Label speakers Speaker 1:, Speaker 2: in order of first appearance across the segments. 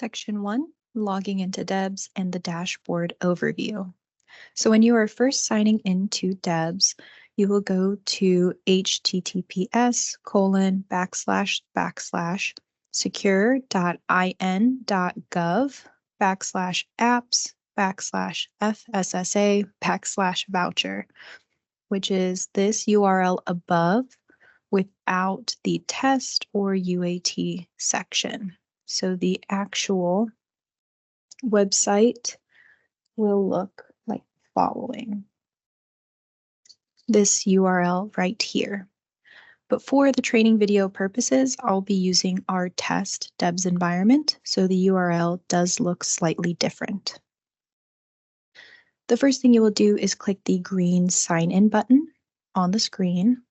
Speaker 1: Section 1, Logging into DEBS and the Dashboard Overview. So when you are first signing into DEBS, you will go to https://secure.in.gov/apps/FSSA/voucher, which is this URL above without the test or UAT section. So the actual website will look like the following. This URL right here. But for the training video purposes, I'll be using our test DEBS environment, so the URL does look slightly different. The first thing you will do is click the green sign in button on the screen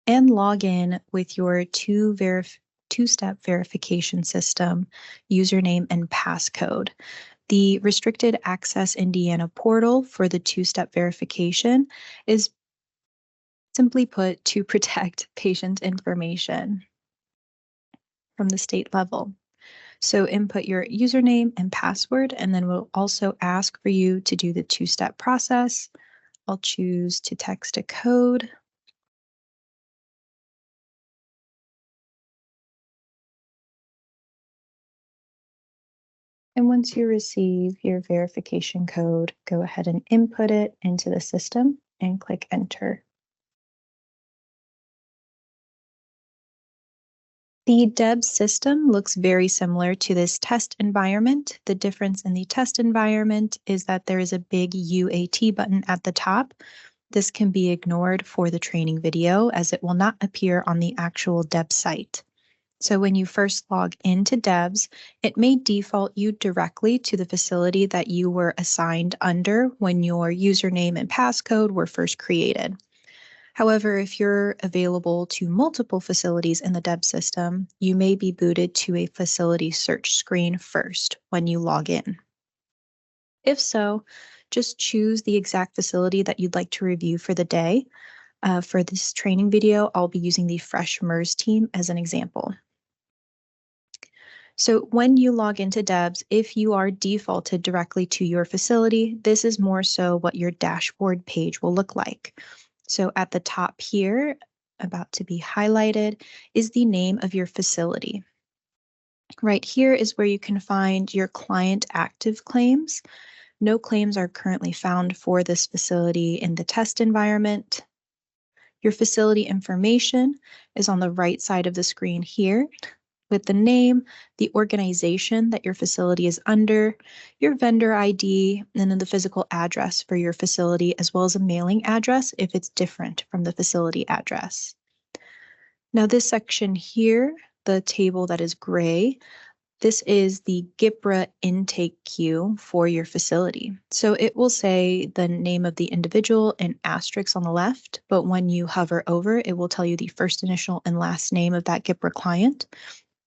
Speaker 1: and log in with your two-step verification system, username and passcode. The Restricted Access Indiana portal for the two-step verification is simply put to protect patient information from the state level. So input your username and password, and then we'll also ask for you to do the two-step process. I'll choose to text a code. And once you receive your verification code, go ahead and input it into the system and click enter. The DEBS system looks very similar to this test environment. The difference in the test environment is that there is a big UAT button at the top. This can be ignored for the training video as it will not appear on the actual DEBS site. So when you first log into DEBS, it may default you directly to the facility that you were assigned under when your username and passcode were first created. However, if you're available to multiple facilities in the DEBS system, you may be booted to a facility search screen first when you log in. If so, just choose the exact facility that you'd like to review for the day. For this training video, I'll be using the Fresh MERS team as an example. So when you log into DEBS, if you are defaulted directly to your facility, this is more so what your dashboard page will look like. So at the top here, about to be highlighted, is the name of your facility. Right here is where you can find your client active claims. No claims are currently found for this facility in the test environment. Your facility information is on the right side of the screen here, with the name, the organization that your facility is under, your vendor ID, and then the physical address for your facility, as well as a mailing address if it's different from the facility address. Now this section here, the table that is gray, this is the GPRA intake queue for your facility. So it will say the name of the individual in asterisks on the left, but when you hover over, it will tell you the first initial and last name of that GPRA client.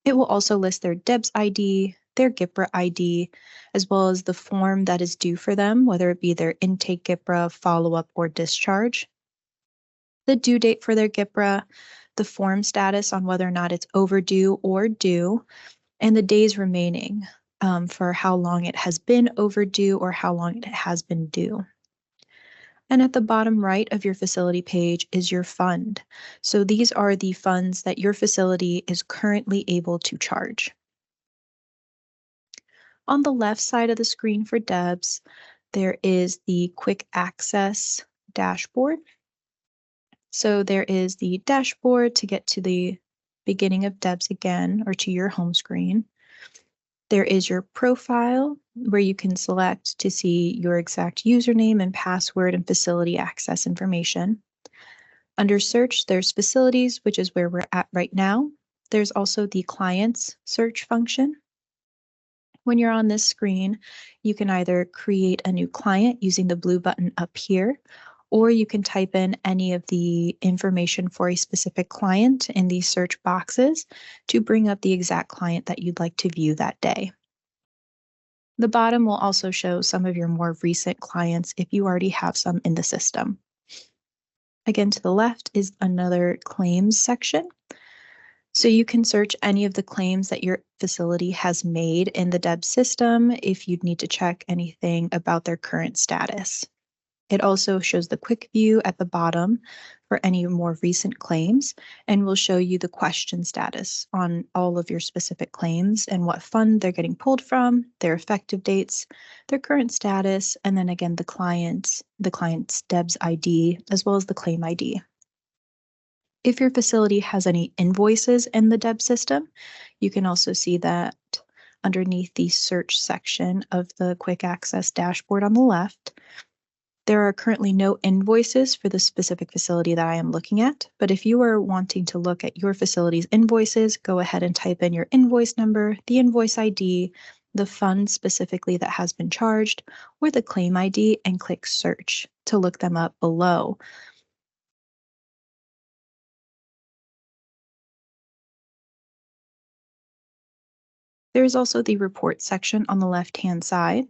Speaker 1: It will also list their DEBS ID, their GPRA ID, as well as the form that is due for them, whether it be their intake GPRA, follow-up, or discharge, the due date for their GPRA, the form status on whether or not it's overdue or due, and the days remaining for how long it has been overdue or how long it has been due. And at the bottom right of your facility page is your fund. So these are the funds that your facility is currently able to charge. On the left side of the screen for DEBS, there is the quick access dashboard. So there is the dashboard to get to the beginning of DEBS again, or to your home screen. There is your profile, where you can select to see your exact username and password and facility access information. Under search, there's facilities, which is where we're at right now. There's also the clients search function. When you're on this screen, you can either create a new client using the blue button up here, or you can type in any of the information for a specific client in these search boxes to bring up the exact client that you'd like to view that day. The bottom will also show some of your more recent clients if you already have some in the system. Again, to the left is another claims section. So you can search any of the claims that your facility has made in the DEB system if you'd need to check anything about their current status. It also shows the quick view at the bottom for any more recent claims and will show you the question status on all of your specific claims and what fund they're getting pulled from, their effective dates, their current status, and then again the client's DEBS ID as well as the claim ID. If your facility has any invoices in the DEB system, you can also see that underneath the search section of the quick access dashboard on the left. There are currently no invoices for the specific facility that I am looking at, but if you are wanting to look at your facility's invoices, go ahead and type in your invoice number, the invoice ID, the fund specifically that has been charged, or the claim ID and click search to look them up below. There is also the report section on the left-hand side.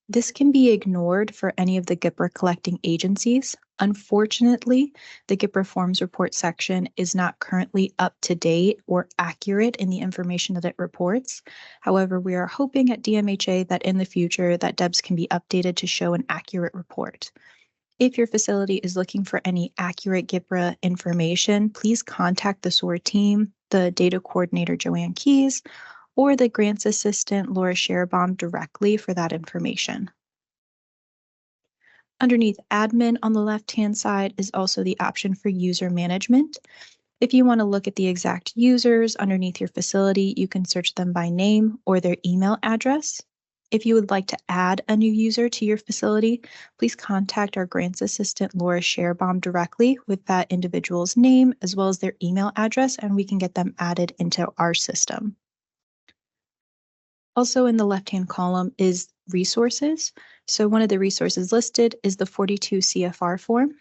Speaker 1: This can be ignored for any of the GIPRA collecting agencies. Unfortunately, the GIPRA forms report section is not currently up to date or accurate in the information that it reports. However, we are hoping at DMHA that in the future that DEBS can be updated to show an accurate report. If your facility is looking for any accurate GIPRA information, please contact the SOAR team, the data coordinator Joanne Keys, or the grants assistant Laura Scherbaum directly for that information. Underneath admin on the left-hand side is also the option for user management. If you want to look at the exact users underneath your facility, you can search them by name or their email address. If you would like to add a new user to your facility, please contact our grants assistant Laura Scherbaum directly with that individual's name as well as their email address, and we can get them added into our system. Also in the left-hand column is resources. So one of the resources listed is the 42 CFR form.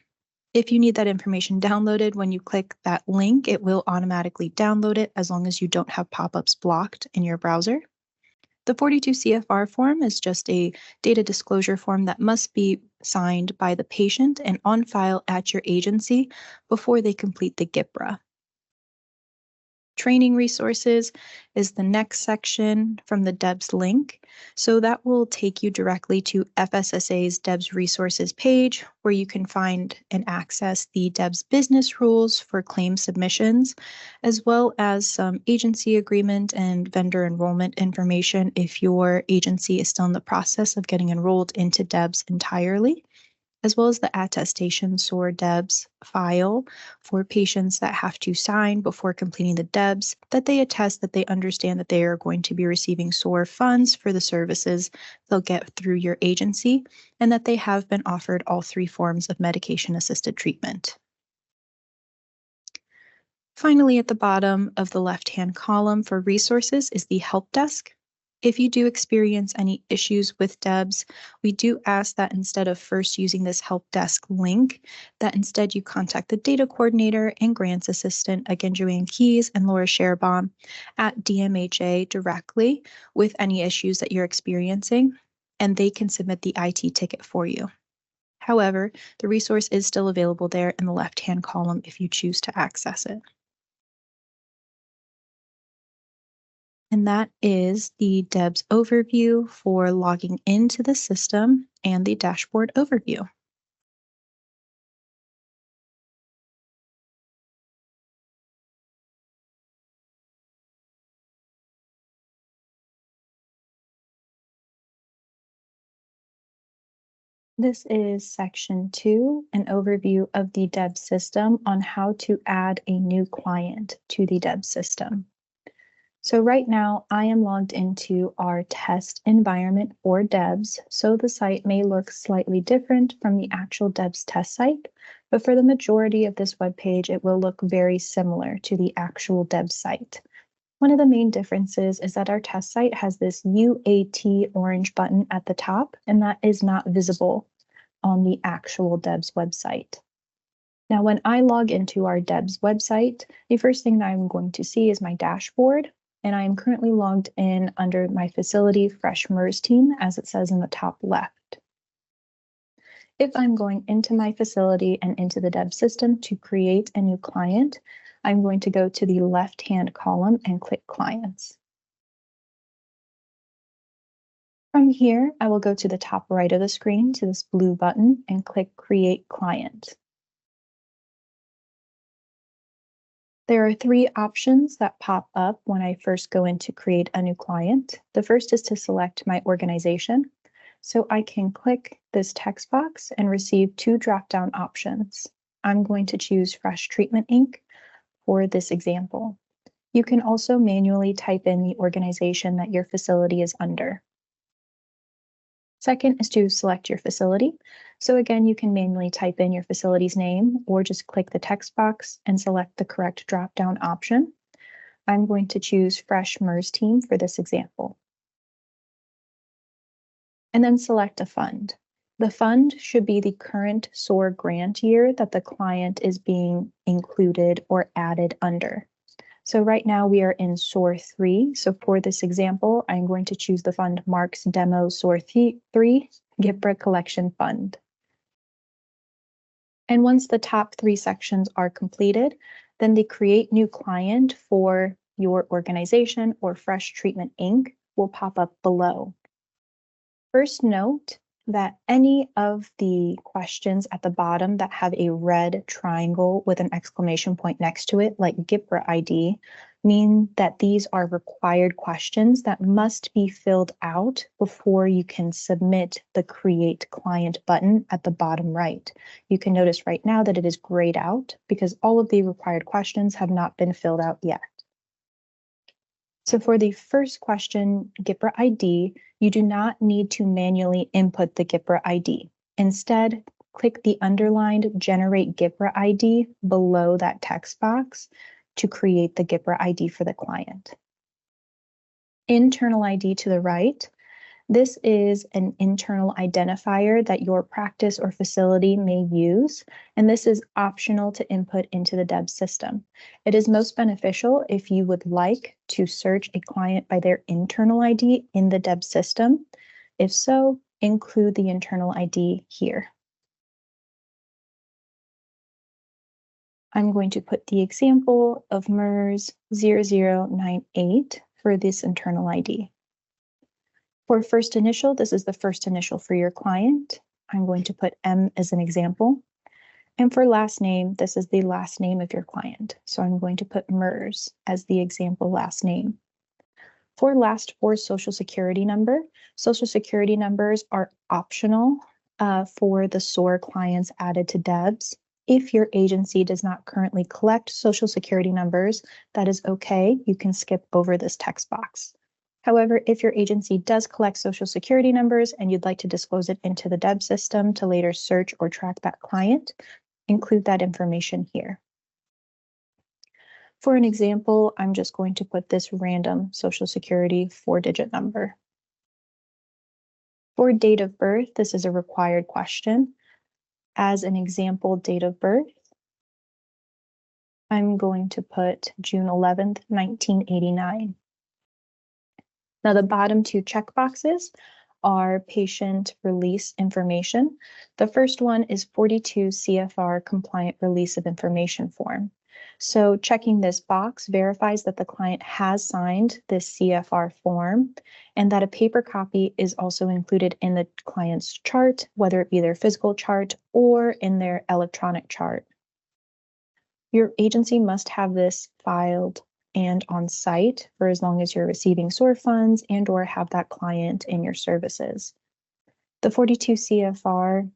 Speaker 1: If you need that information downloaded, when you click that link, it will automatically download it as long as you don't have pop-ups blocked in your browser. The 42 CFR form is just a data disclosure form that must be signed by the patient and on file at your agency before they complete the GIPRA. Training resources is the next section from the DEBS link. So that will take you directly to FSSA's DEBS resources page, where you can find and access the DEBS business rules for claim submissions, as well as some agency agreement and vendor enrollment information if your agency is still in the process of getting enrolled into DEBS entirely, as well as the attestation SOAR DEBS file for patients that have to sign before completing the DEBS, that they attest that they understand that they are going to be receiving SOAR funds for the services they'll get through your agency, and that they have been offered all 3 forms of medication-assisted treatment. Finally, at the bottom of the left-hand column for resources is the help desk. If you do experience any issues with DEBS, we do ask that instead of first using this help desk link, that instead you contact the data coordinator and grants assistant, again, Joanne Keys and Laura Scherbaum at DMHA directly with any issues that you're experiencing, and they can submit the IT ticket for you. However, the resource is still available there in the left-hand column if you choose to access it. And that is the DEBS overview for logging into the system and the dashboard overview. This is section 2, an overview of the DEBS system on how to add a new client to the DEBS system. So right now I am logged into our test environment for DEBS, so the site may look slightly different from the actual DEBS test site, but for the majority of this web page, it will look very similar to the actual DEBS site. One of the main differences is that our test site has this UAT orange button at the top, and that is not visible on the actual DEBS website. Now, when I log into our DEBS website, the first thing that I'm going to see is my dashboard, and I am currently logged in under my facility Fresh MERS team, as it says in the top left. If I'm going into my facility and into the DEBS system to create a new client, I'm going to go to the left-hand column and click Clients. From here, I will go to the top right of the screen to this blue button and click Create Client. There are three options that pop up when I first go in to create a new client. The first is to select my organization. So I can click this text box and receive two drop-down options. I'm going to choose Fresh Treatment Inc. for this example. You can also manually type in the organization that your facility is under. Second is to select your facility. So again, you can manually type in your facility's name or just click the text box and select the correct drop-down option. I'm going to choose Fresh MERS Team for this example. And then select a fund. The fund should be the current SOAR grant year that the client is being included or added under. So right now we are in SOAR 3. So for this example, I'm going to choose the fund Marks Demo SOAR 3 GIPRA Collection Fund. And once the top three sections are completed, then the Create New Client for your organization or Fresh Treatment Inc. will pop up below. First, note that any of the questions at the bottom that have a red triangle with an exclamation point next to it, like GIPRA ID, mean that these are required questions that must be filled out before you can submit the Create Client button at the bottom right. You can notice right now that it is grayed out because all of the required questions have not been filled out yet. So for the first question, GIPRA ID, you do not need to manually input the GIPRA ID. Instead, click the underlined Generate GIPRA ID below that text box to create the GIPRA ID for the client. Internal ID to the right. This is an internal identifier that your practice or facility may use, and this is optional to input into the DEBS system. It is most beneficial if you would like to search a client by their internal ID in the DEBS system. If so, include the internal ID here. I'm going to put the example of MERS 0098 for this internal ID. For first initial, this is the first initial for your client. I'm going to put M as an example. And for last name, this is the last name of your client. So I'm going to put MERS as the example last name. For last four Social Security number, Social Security numbers are optional for the SOAR clients added to DEBS. If your agency does not currently collect Social Security numbers, that is okay. You can skip over this text box. However, if your agency does collect Social Security numbers and you'd like to disclose it into the DEBS system to later search or track that client, include that information here. For an example, I'm just going to put this random Social Security 4-digit number. For date of birth, this is a required question. As an example date of birth, I'm going to put June 11th, 1989. Now, the bottom two checkboxes are patient release information. The first one is 42 CFR compliant release of information form. So checking this box verifies that the client has signed this CFR form and that a paper copy is also included in the client's chart, whether it be their physical chart or in their electronic chart. Your agency must have this filed and on site for as long as you're receiving SOAR funds and or have that client in your services. The 42 CFR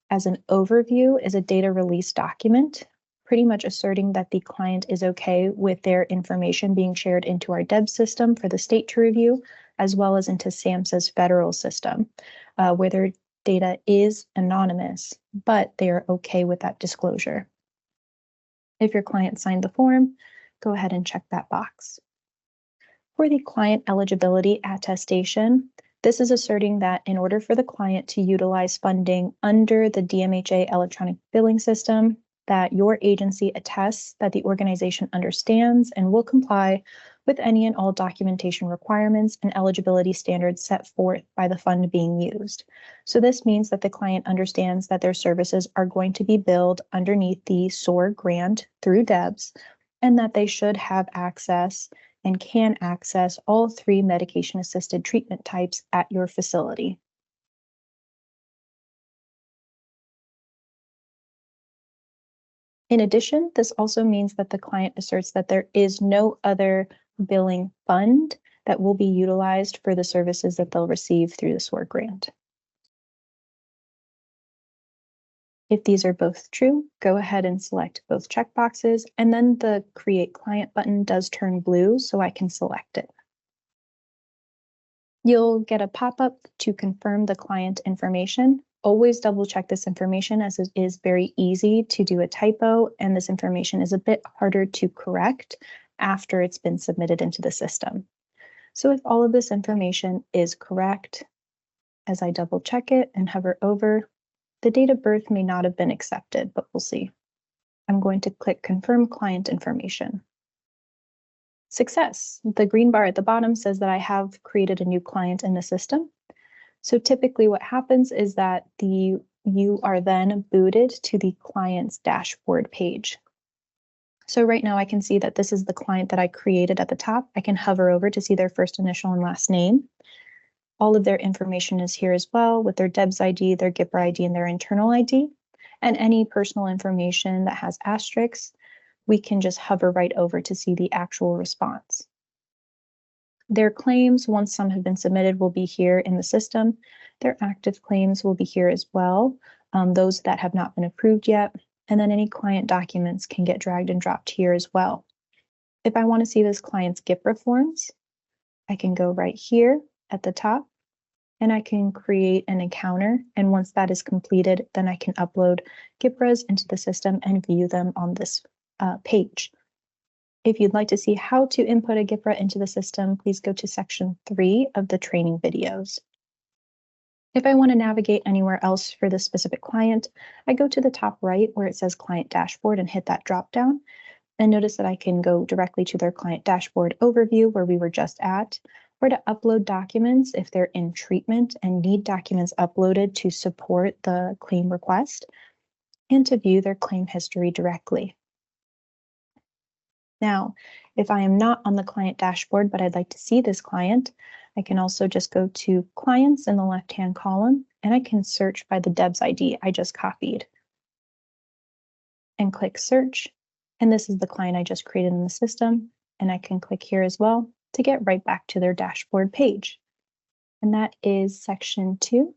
Speaker 1: as an overview is a data release document, pretty much asserting that the client is okay with their information being shared into our DEBS system for the state to review, as well as into SAMHSA's federal system, where their data is anonymous, but they are okay with that disclosure. If your client signed the form, go ahead and check that box. For the client eligibility attestation, this is asserting that in order for the client to utilize funding under the DMHA electronic billing system, that your agency attests that the organization understands and will comply with any and all documentation requirements and eligibility standards set forth by the fund being used. So this means that the client understands that their services are going to be billed underneath the SOAR grant through DEBS, and that they should have access and can access all 3 medication-assisted treatment types at your facility. In addition, this also means that the client asserts that there is no other billing fund that will be utilized for the services that they'll receive through the SOAR grant. If these are both true, go ahead and select both checkboxes, and then the Create Client button does turn blue, so I can select it. You'll get a pop-up to confirm the client information. Always double check this information, as it is very easy to do a typo, and this information is a bit harder to correct after it's been submitted into the system. So if all of this information is correct, as I double check it and hover over, the date of birth may not have been accepted, but we'll see. I'm going to click Confirm Client Information. Success. The green bar at the bottom says that I have created a new client in the system. So typically what happens is that you are then booted to the client's dashboard page. So right now I can see that this is the client that I created at the top. I can hover over to see their first initial and last name. All of their information is here as well, with their DEBS ID, their GIPR ID, and their internal ID. And any personal information that has asterisks, we can just hover right over to see the actual response. Their claims, once some have been submitted, will be here in the system. Their active claims will be here as well, those that have not been approved yet. And then any client documents can get dragged and dropped here as well. If I want to see this client's GIPRA forms, I can go right here at the top, and I can create an encounter. And once that is completed, then I can upload GIPRAs into the system and view them on this page. If you'd like to see how to input a GIPRA into the system, please go to section 3 of the training videos. If I want to navigate anywhere else for this specific client, I go to the top right where it says Client Dashboard and hit that drop down. And notice that I can go directly to their Client Dashboard overview where we were just at, or to upload documents if they're in treatment and need documents uploaded to support the claim request, and to view their claim history directly. Now, if I am not on the client dashboard, but I'd like to see this client, I can also just go to Clients in the left-hand column, and I can search by the DEBS ID I just copied. And click Search, and this is the client I just created in the system, and I can click here as well to get right back to their dashboard page. And that is section 2,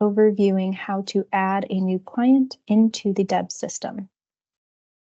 Speaker 1: overviewing how to add a new client into the DEBS system.